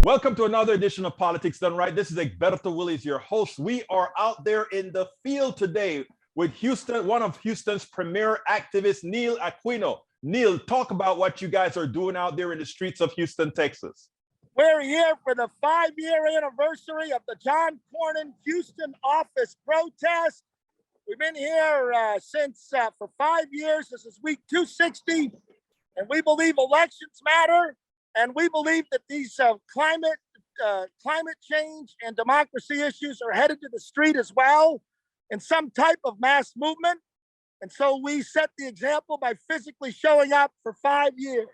Welcome to another edition of Politics Done Right. This is Egberto Willies, your host. We are out there in the field today with one of Houston's premier activists, Neil Aquino. Neil, talk about what you guys are doing out there in the streets of Houston, Texas. We're here for the 5-year anniversary of the John Cornyn Houston office protest. We've been here for 5 years. This is week 260, and we believe elections matter. And we believe that these climate change and democracy issues are headed to the street as well in some type of mass movement. And so we set the example by physically showing up for 5 years.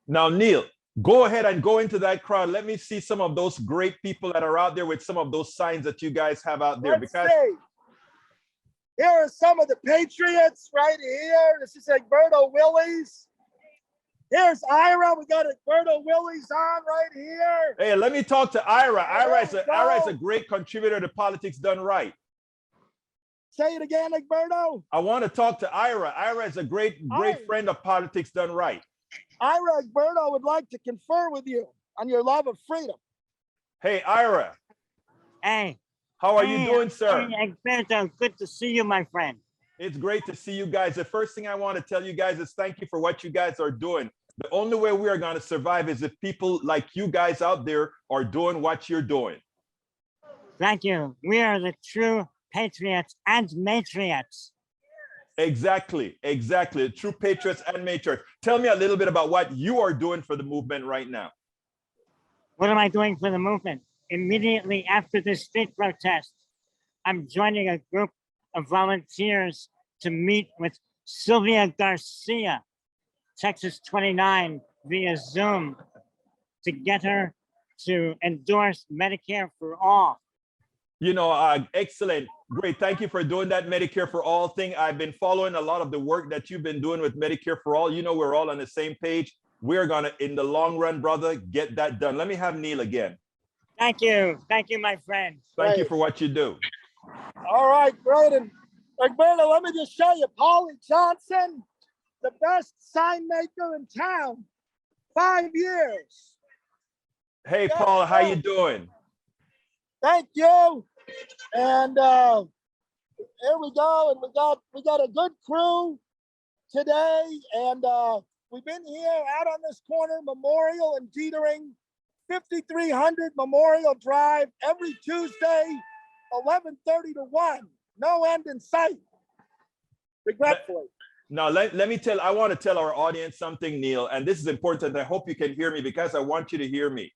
Now, Neil, go ahead and go into that crowd. Let me see some of those great people that are out there with some of those signs that you guys have out there. Let's see. Here are some of the patriots right here. This is Egberto Willies. Here's Ira. We got Egberto Willies on right here. Hey, let me talk to Ira. Ira is a great contributor to Politics Done Right. Say it again, Egberto. I want to talk to Ira. Ira is a great friend of Politics Done Right. Ira, Egberto would like to confer with you on your love of freedom. Hey, Ira. Hey. How are you doing, sir? Hey, Egberto, good to see you, my friend. It's great to see you guys. The first thing I want to tell you guys is thank you for what you guys are doing. The only way we are going to survive is if people like you guys out there are doing what you're doing. Thank you. We are the true patriots and matriots. Exactly. True patriots and matriots. Tell me a little bit about what you are doing for the movement right now. What am I doing for the movement? Immediately after the street protest, I'm joining a group of volunteers to meet with Sylvia Garcia, Texas 29, via Zoom to get her to endorse Medicare for all. You know, excellent. Great. Thank you for doing that Medicare for all thing. I've been following a lot of the work that you've been doing with Medicare for all. You know, we're all on the same page. We're going to, in the long run, brother, get that done. Let me have Neil again. Thank you. Thank you, my friend. Thank you for what you do. All right, great. And Egberto, let me just show you Paulie Johnson, the best sign maker in town. 5 years. Hey, Paul, how you doing? Thank you. And here we go. And we got a good crew today. And we've been here out on this corner, Memorial and Teetering, 5300 Memorial Drive, every Tuesday, 11:30 to 1. No end in sight. Regretfully. Now, I want to tell our audience something, Neil, and this is important. I hope you can hear me because I want you to hear me.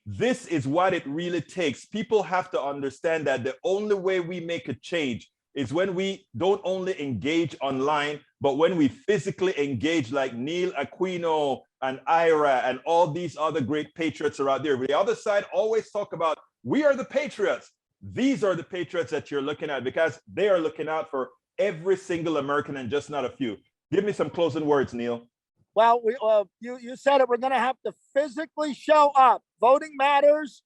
This is what it really takes. People have to understand that the only way we make a change is when we don't only engage online, but when we physically engage like Neil Aquino and Ira and all these other great patriots are out there. The other side always talk about, we are the patriots. These are the patriots that you're looking at because they are looking out for every single American and just not a few. Give me some closing words, Neil. Well, you said it. We're going to have to physically show up. Voting matters,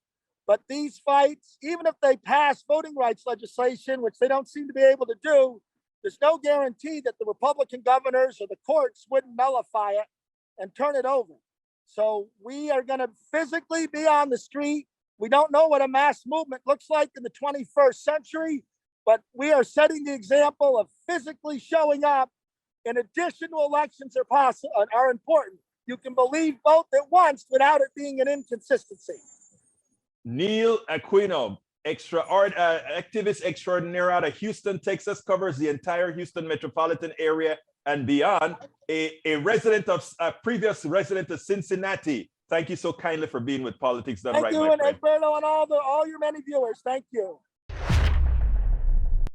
but these fights, even if they pass voting rights legislation, which they don't seem to be able to do, there's no guarantee that the Republican governors or the courts wouldn't nullify it and turn it over. So we are going to physically be on the street. We don't know what a mass movement looks like in the 21st century, but we are setting the example of physically showing up. In addition to elections are important. You can believe both at once without it being an inconsistency. Neil Aquino, activist extraordinaire out of Houston, Texas, covers the entire Houston metropolitan area and beyond. A previous resident of Cincinnati. Thank you so kindly for being with Politics Done Right. Thank you, and Egberto, and all your many viewers. Thank you.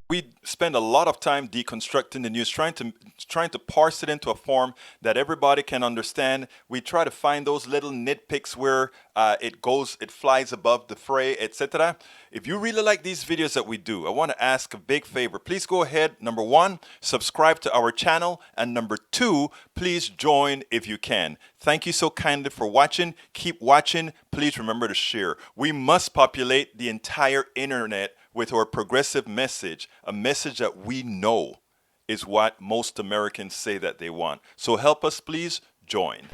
We spend a lot of time deconstructing the news, trying to parse it into a form that everybody can understand. We try to find those little nitpicks where it flies above the fray, etc. If you really like these videos that we do, I want to ask a big favor. Please go ahead, number 1, subscribe to our channel, and number 2, please join if you can. Thank you so kindly for watching. Keep watching. Please remember to share. We must populate the entire internet with our progressive message, a message that we know is what most Americans say that they want. So help us, please join.